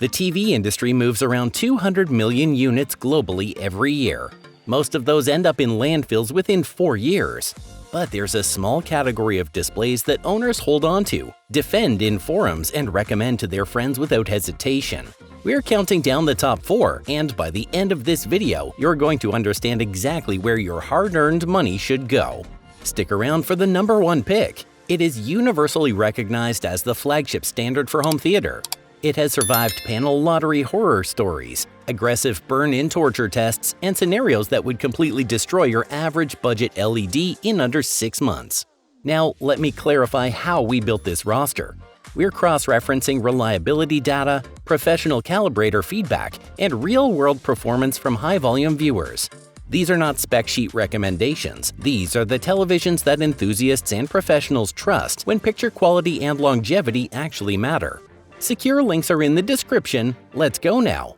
The TV industry moves around 200 million units globally every year. Most of those end up in landfills within 4 years. But there's a small category of displays that owners hold on to, defend in forums, and recommend to their friends without hesitation. We're counting down the top 4, and by the end of this video, you're going to understand exactly where your hard-earned money should go. Stick around for the number 1 pick. It is universally recognized as the flagship standard for home theater. It has survived panel lottery horror stories, aggressive burn-in torture tests, and scenarios that would completely destroy your average budget LED in under 6 months. Now, let me clarify how we built this roster. We're cross-referencing reliability data, professional calibrator feedback, and real-world performance from high-volume viewers. These are not spec sheet recommendations. These are the televisions that enthusiasts and professionals trust when picture quality and longevity actually matter. Secure links are in the description. Let's go now.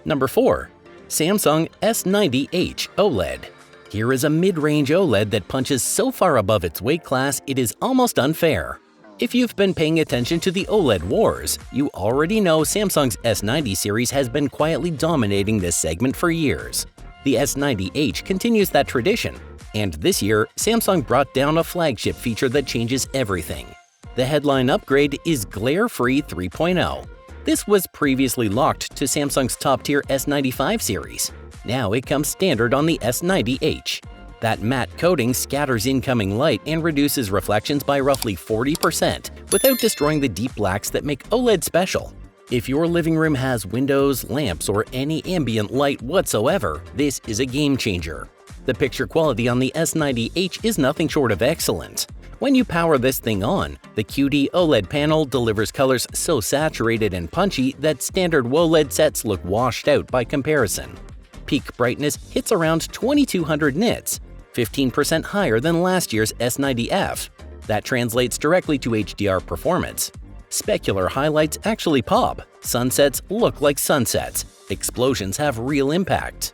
Number 4. Samsung S90H OLED. Here is a mid-range OLED that punches so far above its weight class it is almost unfair. If you've been paying attention to the OLED wars, you already know Samsung's S90 series has been quietly dominating this segment for years. The S90H continues that tradition, and this year, Samsung brought down a flagship feature that changes everything. The headline upgrade is Glare-Free 3.0. This was previously locked to Samsung's top-tier S95 series. Now it comes standard on the S90H. That matte coating scatters incoming light and reduces reflections by roughly 40% without destroying the deep blacks that make OLED special. If your living room has windows, lamps, or any ambient light whatsoever, this is a game changer. The picture quality on the S90H is nothing short of excellent. When you power this thing on, the QD OLED panel delivers colors so saturated and punchy that standard OLED sets look washed out by comparison. Peak brightness hits around 2200 nits, 15% higher than last year's S90F. That translates directly to HDR performance. Specular highlights actually pop, sunsets look like sunsets, explosions have real impact.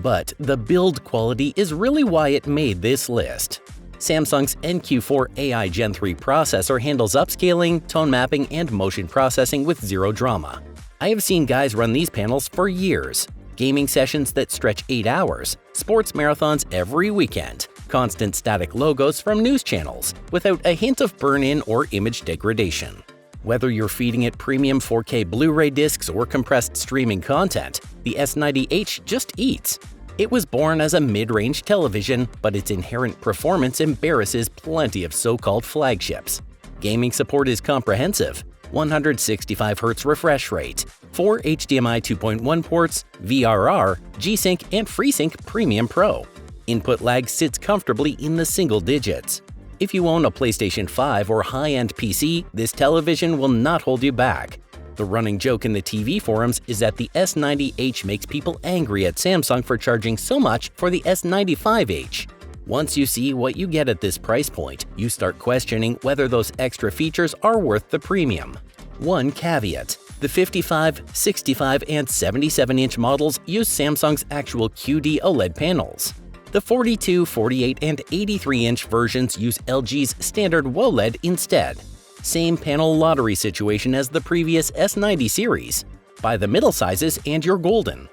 But the build quality is really why it made this list. Samsung's NQ4 AI Gen 3 processor handles upscaling, tone mapping, and motion processing with zero drama. I have seen guys run these panels for years. Gaming sessions that stretch 8 hours, sports marathons every weekend, constant static logos from news channels, without a hint of burn-in or image degradation. Whether you're feeding it premium 4K Blu-ray discs or compressed streaming content, the S90H just eats. It was born as a mid-range television, but its inherent performance embarrasses plenty of so-called flagships. Gaming support is comprehensive. 165Hz refresh rate, 4 HDMI 2.1 ports, VRR, G-Sync, and FreeSync Premium Pro. Input lag sits comfortably in the single digits. If you own a PlayStation 5 or high-end PC, this television will not hold you back. The running joke in the TV forums is that the S90H makes people angry at Samsung for charging so much for the S95H. Once you see what you get at this price point, you start questioning whether those extra features are worth the premium. One caveat: the 55, 65, and 77-inch models use Samsung's actual QD OLED panels. The 42, 48, and 83-inch versions use LG's standard OLED instead. Same panel lottery situation as the previous S90 series. Buy the middle sizes and you're golden.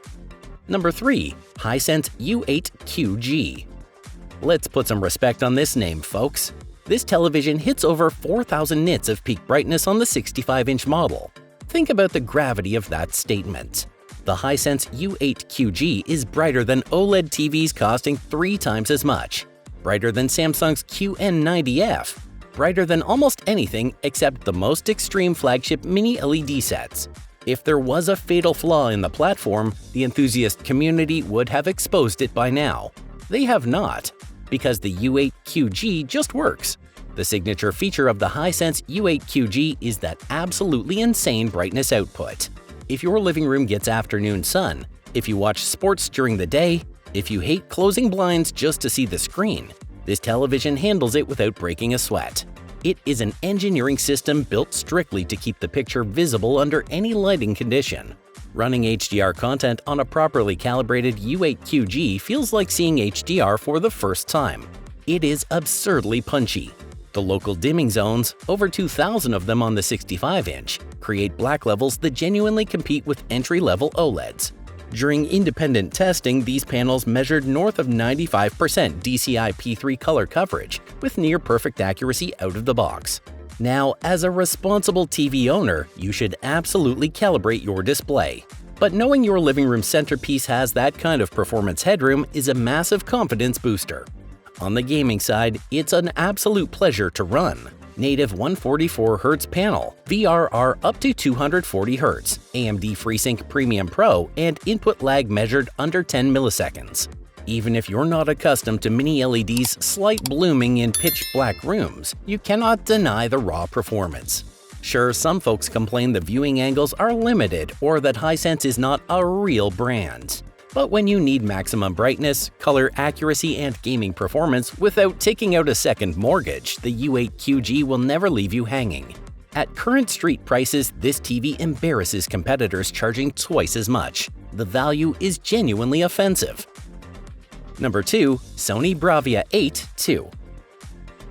Number 3. Highense U8QG. Let's put some respect on this name, folks. This television hits over 4,000 nits of peak brightness on the 65-inch model. Think about the gravity of that statement. The Highense U8QG is brighter than OLED TVs costing 3 times as much, brighter than Samsung's QN90F, brighter than almost anything except the most extreme flagship mini LED sets. If there was a fatal flaw in the platform, the enthusiast community would have exposed it by now. They have not, because the U8QG just works. The signature feature of the Highense U8QG is that absolutely insane brightness output. If your living room gets afternoon sun, if you watch sports during the day, if you hate closing blinds just to see the screen, this television handles it without breaking a sweat. It is an engineering system built strictly to keep the picture visible under any lighting condition. Running HDR content on a properly calibrated U8QG feels like seeing HDR for the first time. It is absurdly punchy. The local dimming zones, over 2,000 of them on the 65-inch, create black levels that genuinely compete with entry-level OLEDs. During independent testing, these panels measured north of 95% DCI P3 color coverage, with near-perfect accuracy out of the box. Now, as a responsible TV owner, you should absolutely calibrate your display. But knowing your living room centerpiece has that kind of performance headroom is a massive confidence booster. On the gaming side, it's an absolute pleasure to run. Native 144Hz panel, VRR up to 240Hz, AMD FreeSync Premium Pro, and input lag measured under 10 milliseconds. Even if you're not accustomed to mini LEDs slight blooming in pitch black rooms, you cannot deny the raw performance. Sure, some folks complain the viewing angles are limited or that Highense is not a real brand. But when you need maximum brightness, color accuracy, and gaming performance without taking out a second mortgage, the U8QG will never leave you hanging. At current street prices, this TV embarrasses competitors charging twice as much. The value is genuinely offensive. Number 2. Sony Bravia 8 II.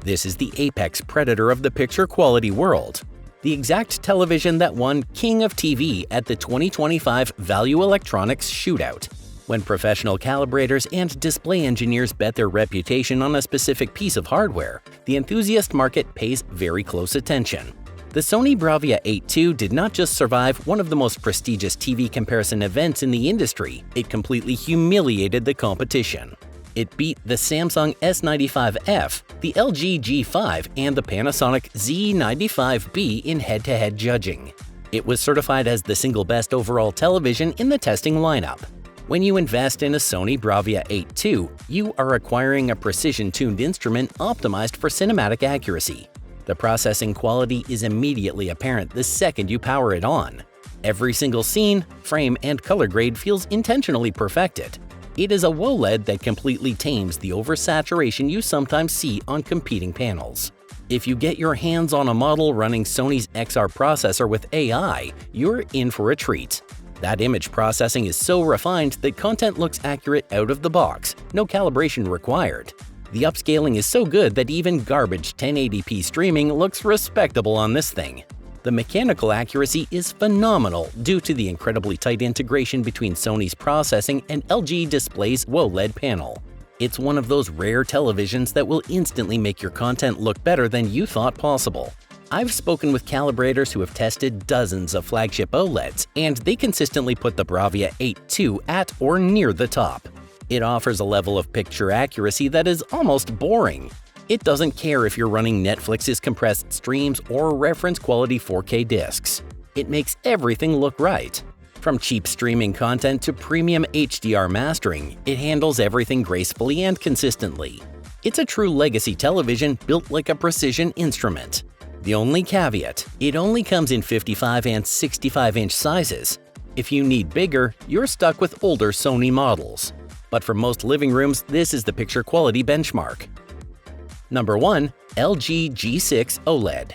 This is the apex predator of the picture quality world. The exact television that won King of TV at the 2025 Value Electronics Shootout. When professional calibrators and display engineers bet their reputation on a specific piece of hardware, the enthusiast market pays very close attention. The Sony Bravia 8 II did not just survive one of the most prestigious TV comparison events in the industry, it completely humiliated the competition. It beat the Samsung S95F, the LG G5, and the Panasonic Z95B in head-to-head judging. It was certified as the single best overall television in the testing lineup. When you invest in a Sony Bravia 8 II, you are acquiring a precision-tuned instrument optimized for cinematic accuracy. The processing quality is immediately apparent the second you power it on. Every single scene, frame, and color grade feels intentionally perfected. It is a OLED that completely tames the oversaturation you sometimes see on competing panels. If you get your hands on a model running Sony's XR processor with AI, you're in for a treat. That image processing is so refined that content looks accurate out of the box, no calibration required. The upscaling is so good that even garbage 1080p streaming looks respectable on this thing. The mechanical accuracy is phenomenal due to the incredibly tight integration between Sony's processing and LG Display's OLED panel. It's one of those rare televisions that will instantly make your content look better than you thought possible. I've spoken with calibrators who have tested dozens of flagship OLEDs, and they consistently put the Bravia 8 II at or near the top. It offers a level of picture accuracy that is almost boring. It doesn't care if you're running Netflix's compressed streams or reference quality 4K discs. It makes everything look right. From cheap streaming content to premium HDR mastering, it handles everything gracefully and consistently. It's a true legacy television built like a precision instrument. The only caveat, it only comes in 55 and 65-inch sizes. If you need bigger, you're stuck with older Sony models. But for most living rooms, this is the picture quality benchmark. Number 1. LG G6 OLED.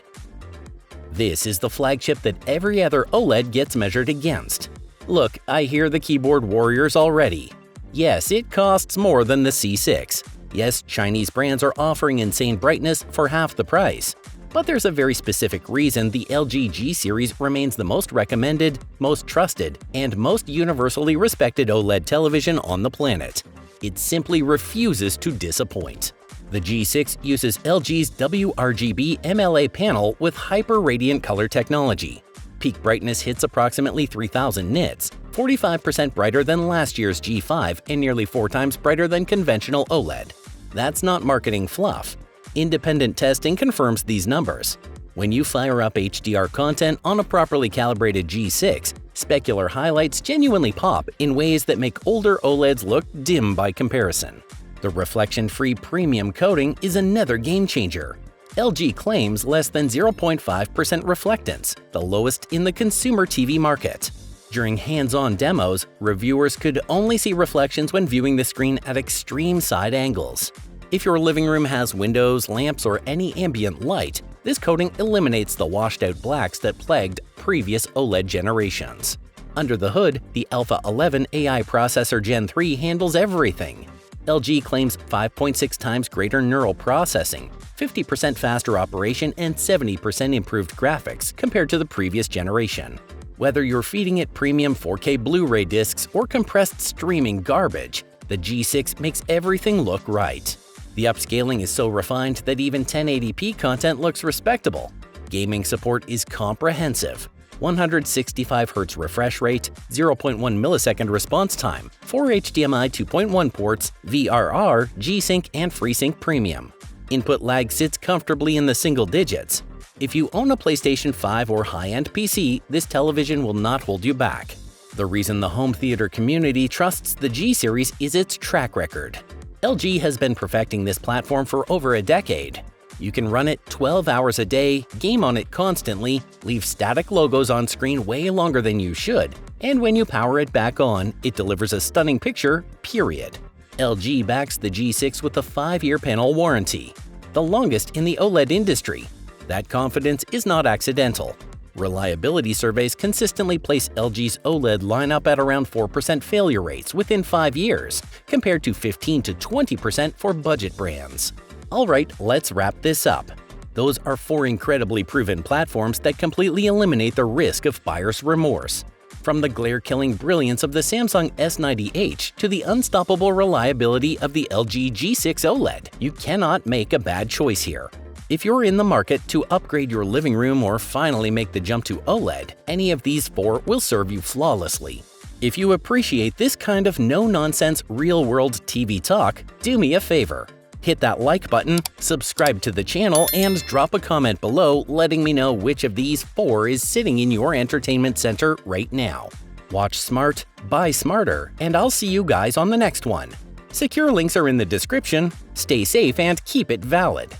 This is the flagship that every other OLED gets measured against. Look, I hear the keyboard warriors already. Yes, it costs more than the C6. Yes, Chinese brands are offering insane brightness for half the price. But there's a very specific reason the LG G series remains the most recommended, most trusted, and most universally respected OLED television on the planet. It simply refuses to disappoint. The G6 uses LG's WRGB MLA panel with hyper-radiant color technology. Peak brightness hits approximately 3000 nits, 45% brighter than last year's G5 and nearly 4 times brighter than conventional OLED. That's not marketing fluff. Independent testing confirms these numbers. When you fire up HDR content on a properly calibrated G6, specular highlights genuinely pop in ways that make older OLEDs look dim by comparison. The reflection-free premium coating is another game-changer. LG claims less than 0.5% reflectance, the lowest in the consumer TV market. During hands-on demos, reviewers could only see reflections when viewing the screen at extreme side angles. If your living room has windows, lamps, or any ambient light, this coating eliminates the washed-out blacks that plagued previous OLED generations. Under the hood, the Alpha 11 AI processor Gen 3 handles everything. LG claims 5.6 times greater neural processing, 50% faster operation, and 70% improved graphics compared to the previous generation. Whether you're feeding it premium 4K Blu-ray discs or compressed streaming garbage, the G6 makes everything look right. The upscaling is so refined that even 1080p content looks respectable. Gaming support is comprehensive. 165Hz refresh rate, 0.1 millisecond response time, 4 HDMI 2.1 ports, VRR, G-Sync, and FreeSync Premium. Input lag sits comfortably in the single digits. If you own a PlayStation 5 or high-end PC, this television will not hold you back. The reason the home theater community trusts the G series is its track record. LG has been perfecting this platform for over a decade. You can run it 12 hours a day, game on it constantly, leave static logos on screen way longer than you should, and when you power it back on, it delivers a stunning picture, period. LG backs the G6 with a 5-year panel warranty, the longest in the OLED industry. That confidence is not accidental. Reliability surveys consistently place LG's OLED lineup at around 4% failure rates within 5 years, compared to 15 to 20% for budget brands. Alright, let's wrap this up. Those are 4 incredibly proven platforms that completely eliminate the risk of buyer's remorse. From the glare-killing brilliance of the Samsung S90H to the unstoppable reliability of the LG G6 OLED, you cannot make a bad choice here. If you're in the market to upgrade your living room or finally make the jump to OLED, any of these 4 will serve you flawlessly. If you appreciate this kind of no-nonsense, real-world TV talk, do me a favor. Hit that like button, subscribe to the channel, and drop a comment below letting me know which of these 4 is sitting in your entertainment center right now. Watch smart, buy smarter, and I'll see you guys on the next one. Secure links are in the description. Stay safe and keep it valid.